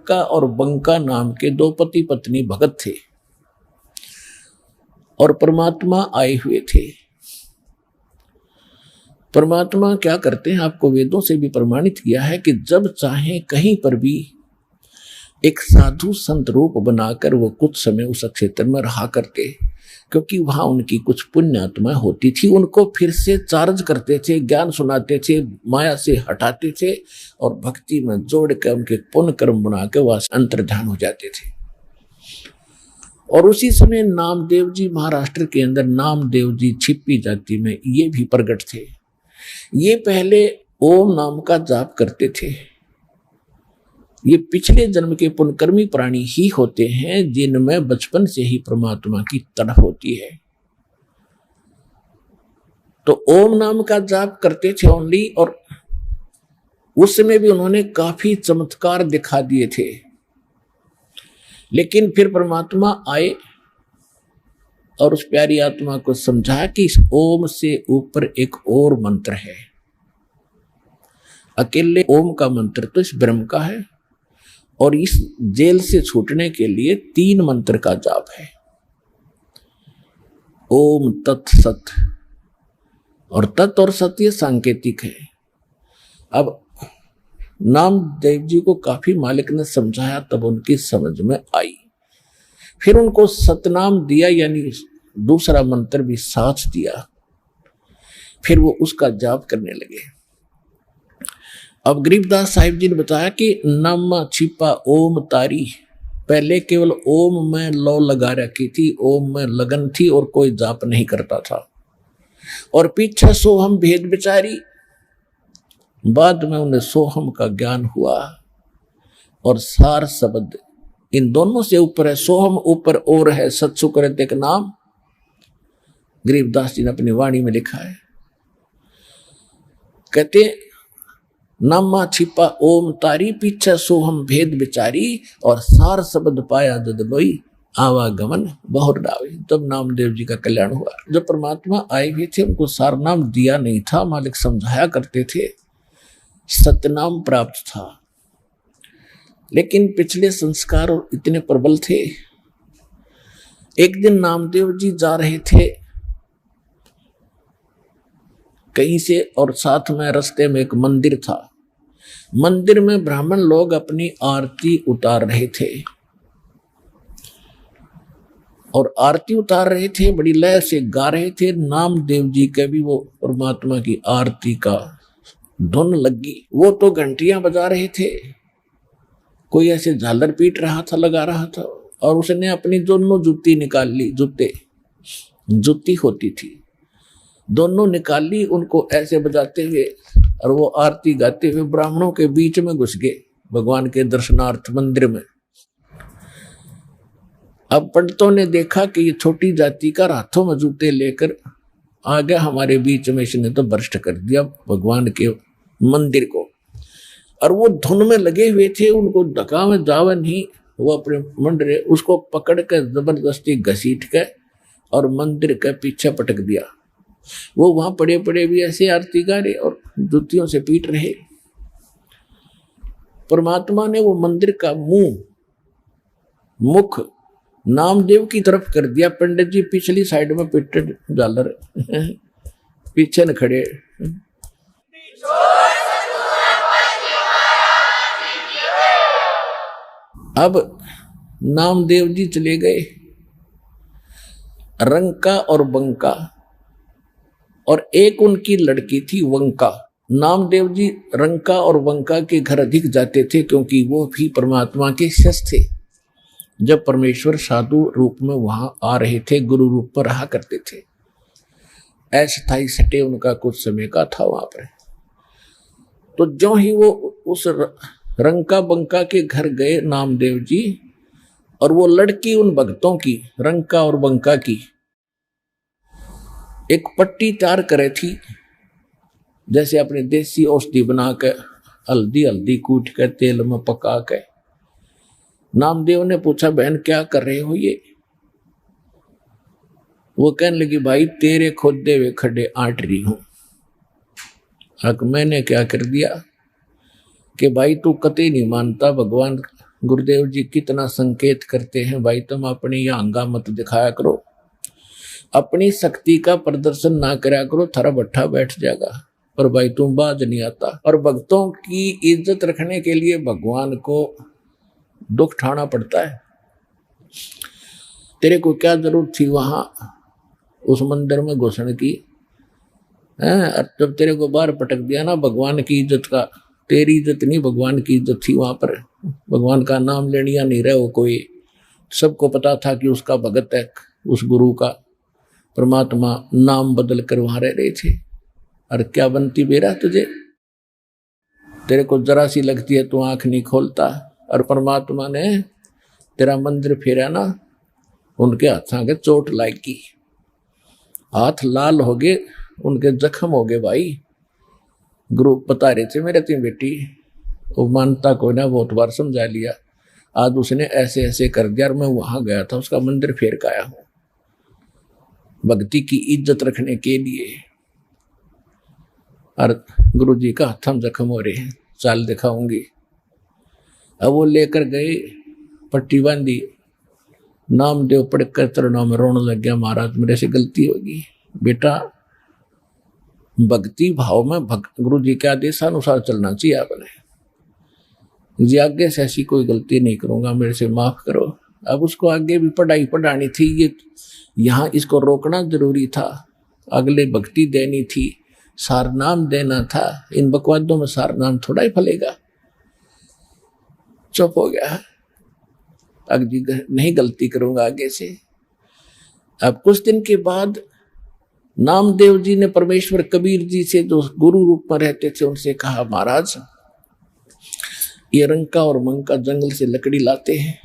रंका और बंका नाम के दो पति पत्नी भगत थे और परमात्मा आए हुए थे। परमात्मा क्या करते हैं, आपको वेदों से भी प्रमाणित किया है कि जब चाहे कहीं पर भी एक साधु संत रूप बनाकर वो कुछ समय उस क्षेत्र में रहा करते, क्योंकि वहां उनकी कुछ पुण्य आत्माएं होती थी, उनको फिर से चार्ज करते थे, ज्ञान सुनाते थे, माया से हटाते थे और भक्ति में जोड़ कर उनके पुण्य कर्म बना के वह अंतर्ध्यान हो जाते थे। और उसी समय नामदेव जी महाराष्ट्र के अंदर नामदेव जी छिपी जाति में ये भी प्रकट थे। ये पहले ओम नाम का जाप करते थे। ये पिछले जन्म के पुण्यकर्मी प्राणी ही होते हैं जिनमें बचपन से ही परमात्मा की तड़प होती है। तो ओम नाम का जाप करते थे ओनली, और उस समय भी उन्होंने काफी चमत्कार दिखा दिए थे। लेकिन फिर परमात्मा आए और उस प्यारी आत्मा को समझाया कि इस ओम से ऊपर एक और मंत्र है। अकेले ओम का मंत्र तो इस ब्रह्म का है, और इस जेल से छूटने के लिए 3 मंत्र का जाप है। ओम तत् सत, और तत् और सत ये सांकेतिक है। अब नामदेव जी को काफी मालिक ने समझाया, तब उनकी समझ में आई। फिर उनको सतनाम दिया, यानी दूसरा मंत्र भी साथ दिया। फिर वो उसका जाप करने लगे। अब गरीबदास साहिब जी ने बताया कि नम छिपा ओम तारी, पहले केवल ओम में लौ लगा रखी थी, ओम में लगन थी और कोई जाप नहीं करता था। और पीछे सोहम भेद बिचारी, बाद में उन्हें सोहम का ज्ञान हुआ। और सार शब्द इन दोनों से ऊपर है, सोहम ऊपर और है, सत्सुकृत एक नाम गरीबदास जी ने अपनी वाणी में लिखा है। कहते नामा छिपा ओम तारी, पीछे सोहम भेद बिचारी, और सार शब्द पाया जद लोई, आवागमन बहुर डावे। तब नामदेव जी का कल्याण हुआ। जब परमात्मा आए हुए थे उनको सार नाम दिया नहीं था, मालिक समझाया करते थे, सतनाम प्राप्त था। लेकिन पिछले संस्कार इतने प्रबल थे। एक दिन नामदेव जी जा रहे थे कहीं से, और साथ में रास्ते में एक मंदिर था। मंदिर में ब्राह्मण लोग अपनी आरती उतार रहे थे, और आरती उतार रहे थे, बड़ी लय से गा रहे थे। नामदेव जी के भी वो परमात्मा की आरती का धुन लगी। वो तो घंटियां बजा रहे थे, कोई ऐसे झालर पीट रहा था, लगा रहा था, और उसने अपनी दोनों जूती निकाल ली। जूती होती थी, दोनों निकाल ली, उनको ऐसे बजाते हुए, और वो आरती गाते हुए ब्राह्मणों के बीच में घुस गए भगवान के दर्शनार्थ मंदिर में। अब पंडितों ने देखा कि ये छोटी जाति का हाथों में जूते लेकर आ गया हमारे बीच में, इसने तो भ्रष्ट कर दिया भगवान के मंदिर को। और वो धुन में लगे हुए थे, उनको धक्का में जावा नहीं, वो अपने मंडरे उसको पकड़ कर जबरदस्ती घसीट के और मंदिर के पीछे पटक दिया। वो वहां पड़े पड़े भी ऐसे आरती गा रहे और जूतियों से पीट रहे। परमात्मा ने वो मंदिर का मुख नामदेव की तरफ कर दिया। पंडित जी पिछली साइड में पिटे झालर पीछे न खड़े। अब नामदेव जी चले गए। रंका और बंका, और एक उनकी लड़की थी वंका। नामदेव जी रंका और वंका के घर अधिक जाते थे, क्योंकि वो भी परमात्मा के शिष्य थे। जब परमेश्वर साधु रूप में वहां आ रहे थे, गुरु रूप पर रहा करते थे। अस्थायी सटे उनका कुछ समय का था वहां पर। तो जो ही वो उस रंका बंका के घर गए नामदेव जी, और वो लड़की उन भक्तों की, रंका और बंका की, एक पट्टी तैयार करे थी, जैसे अपने देसी औषधि बना के हल्दी कूट के तेल में पका के। नामदेव ने पूछा, बहन क्या कर रहे हो ये? वो कहने लगी, भाई तेरे खोदे हुए खड्डे आंट रही हूं। हक मैंने क्या कर दिया कि भाई तू कतई नहीं मानता भगवान गुरुदेव जी कितना संकेत करते हैं, भाई तुम अपनी यह अंगा मत दिखाया करो, अपनी शक्ति का प्रदर्शन ना करा करो, थारा भट्ठा बैठ जाएगा, पर भाई तुम बाज नहीं आता। और भक्तों की इज्जत रखने के लिए भगवान को दुख उठाना पड़ता है। तेरे को क्या जरूरत थी वहां उस मंदिर में घुसने की? जब तेरे को बाहर पटक दिया ना भगवान की इज्जत का, तेरी इज्जत नहीं भगवान की इज्जत थी वहां पर। भगवान का नाम लेनिया नहीं रहे वो कोई, सबको पता था कि उसका भगत है, उस गुरु का परमात्मा नाम बदल कर वहां रह रहे थे। और क्या बनती बेरा तुझे, तेरे को जरा सी लगती है तू आंख नहीं खोलता। और परमात्मा ने तेरा मंदिर फेरा ना, उनके हाथों के चोट लागी, हाथ लाल हो गए, उनके जख्म हो गए। भाई गुरु बता रहे थे मेरे तीन बेटी, वो मानता को ना बहुत बार समझा लिया, आज उसने ऐसे ऐसे कर दिया और मैं वहां गया था उसका मंदिर फेर के आया हूं भक्ति की इज्जत रखने के लिए। और गुरु जी का हथम जख्म हो रहे हैं, चाल दिखाऊंगी। अब वो लेकर गए, पट्टी बांधी, नामदेव पढ़कर चरणों में रोने लग गया, महाराज मेरे से गलती होगी। बेटा भक्ति भाव में गुरु जी के आदेशानुसार चलना चाहिए आपने। जी आगे से ऐसी कोई गलती नहीं करूंगा, मेरे से माफ करो। अब उसको आगे भी पढ़ाई पढ़ानी थी, ये यहाँ इसको रोकना जरूरी था, अगले भक्ति देनी थी, सार नाम देना था। इन बकवादों में सार नाम थोड़ा ही फलेगा। चुप हो गया, अब जी नहीं गलती करूंगा आगे से। अब कुछ दिन के बाद नामदेव जी ने परमेश्वर कबीर जी से, जो गुरु रूप में रहते थे, उनसे कहा, महाराज ये रंका और मंका जंगल से लकड़ी लाते हैं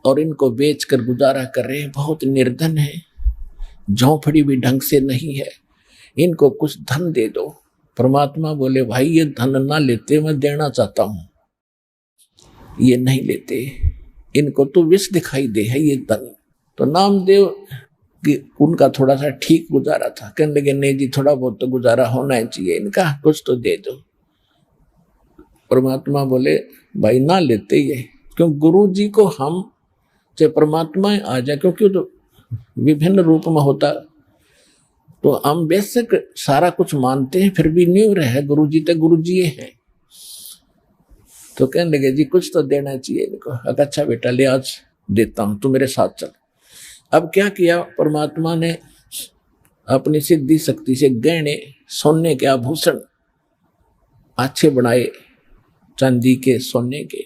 और इनको बेचकर गुजारा कर रहे हैं, बहुत निर्धन है, झोंपड़ी भी ढंग से नहीं है, इनको कुछ धन दे दो। परमात्मा बोले, भाई ये धन ना लेते, मैं देना चाहता हूं, ये नहीं लेते, इनको तो विष दिखाई दे है ये धन। तो नामदेव कि उनका थोड़ा सा ठीक गुजारा था, कहने लगे नहीं जी थोड़ा बहुत तो गुजारा होना चाहिए इनका, कुछ तो दे दो। परमात्मा बोले, भाई ना लेते ये, क्यों गुरु जी को हम चाहे परमात्मा आ जाए, क्योंकि तो विभिन्न रूप में होता, तो हम बेशक सारा कुछ मानते हैं, फिर भी नहीं रहे गुरु जी तो गुरु जी हैं। तो कहने लगे जी कुछ तो देना चाहिए इनको। अच्छा बेटा ले आज देता हूं, तू मेरे साथ चल। अब क्या किया परमात्मा ने, अपनी सिद्धि शक्ति से गहने सोने के आभूषण अच्छे बनाए, चांदी के सोने के,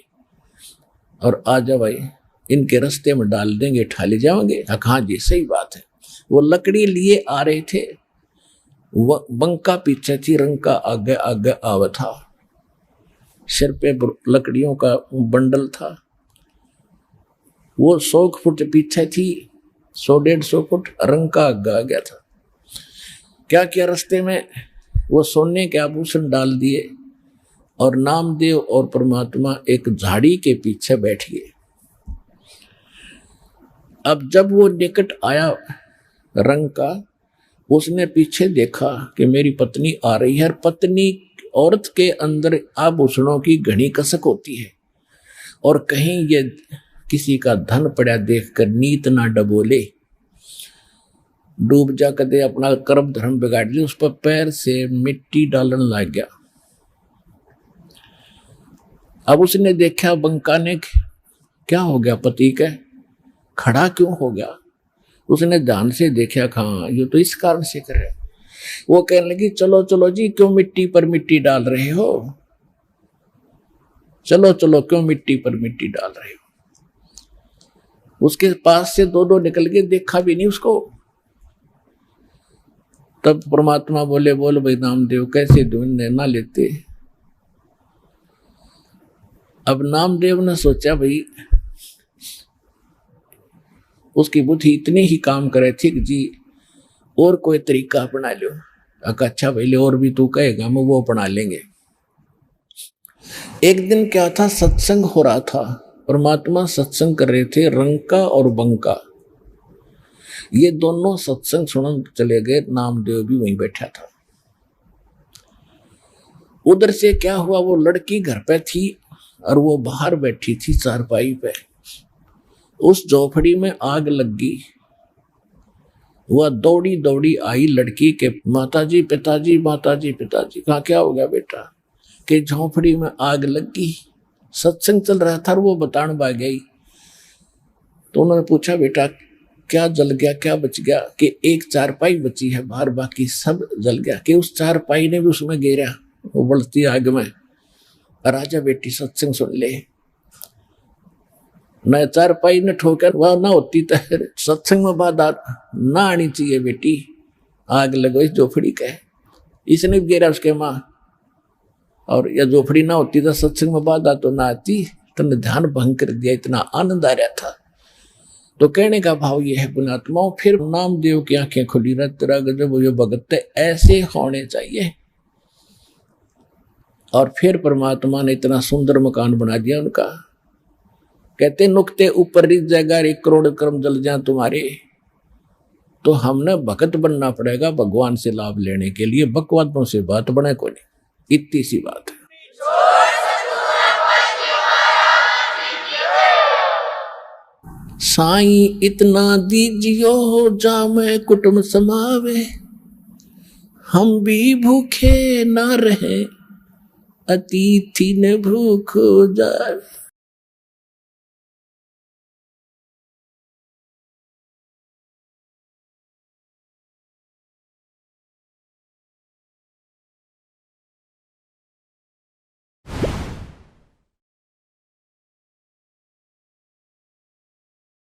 और आ जा भाई इनके रास्ते में डाल देंगे, ठा ले जाओगे। हाँ जी सही बात है। वो लकड़ी लिए आ रहे थे, वो बंका पीछे थी, रंका आगे आगे आवा था, सिर पे लकड़ियों का बंडल था। वो 100 फुट पीछे थी, 100-150 फुट, रंका आगे आ गया था। क्या किया रास्ते में, वो सोने के आभूषण डाल दिए और नामदेव और परमात्मा एक झाड़ी के पीछे बैठ गए। अब जब वो निकट आया रंग का, उसने पीछे देखा कि मेरी पत्नी आ रही है। और पत्नी औरत के अंदर आभूषणों की घनी कसक होती है, और कहीं ये किसी का धन पड़ा देखकर नीत ना डबोले, डूब जा कदे अपना कर्म धर्म बिगाड़ ली। उस पर पैर से मिट्टी डालने लग गया। अब उसने देखा बंका ने, क्या हो गया पति के, खड़ा क्यों हो गया। उसने ध्यान से देखा, हाँ ये तो इस कारण से कर रहे। वो कहने लगी, चलो चलो जी क्यों मिट्टी पर मिट्टी डाल रहे हो, चलो चलो क्यों मिट्टी पर मिट्टी डाल रहे हो। उसके पास से दो निकल गए, देखा भी नहीं उसको। तब परमात्मा बोले, बोल भाई नामदेव कैसे ढूंढने ना लेते। अब नामदेव ने सोचा भाई उसकी बुद्धि इतनी ही काम करे थी कि जी और कोई तरीका अपना लो। अच्छा भाई और भी तू कहेगा, हम वो अपना लेंगे। एक दिन क्या था, सत्संग हो रहा था, परमात्मा सत्संग कर रहे थे, रंका और बंका ये दोनों सत्संग सुन चले गए। नामदेव भी वहीं बैठा था। उधर से क्या हुआ, वो लड़की घर पे थी और वो बाहर बैठी थी चारपाई पे। उस झोपड़ी में आग लग गई। वह दौड़ी दौड़ी आई लड़की के, माताजी पिताजी, माताजी पिताजी। कहा क्या हो गया बेटा? कि झोपड़ी में आग लग गई, सत्संग चल रहा था और वो बताने भाग गई। तो उन्होंने पूछा बेटा क्या जल गया, क्या बच गया? कि एक चारपाई बची है बाहर, बाकी सब जल गया। कि उस चारपाई ने भी उसमें गिरा वो बढ़ती आग में। राजा बेटी सत्संग सुन ले, न चारपाई ने ठोकर वह ना होती तो सत्संग में बात ना आनी चाहिए बेटी। आग लगो इस झोपड़ी का, इसने भी गिरा उसके माँ। और यह झोपड़ी ना होती तो सत्संग में बात तो ना आती। तुमने ध्यान भंग कर दिया, इतना आनंद आ रहा था। तो कहने का भाव यह है पुण्यात्माओं, फिर नामदेव की आंखें खुली रह, तेरा गजब जो भगत ऐसे होने चाहिए। और फिर परमात्मा ने इतना सुंदर मकान बना दिया उनका। कहते नुक्ते ऊपर रिज जाएगा, 1 करोड़ कर्म जल जाए तुम्हारे। तो हमने भगत बनना पड़ेगा भगवान से लाभ लेने के लिए। बकवादों से बात बने को नहीं, इतनी सी बात है। साईं इतना दीजियो जामे कुटुंब समावे, हम भी भूखे ना रहे अतिथि ने भूख जावे।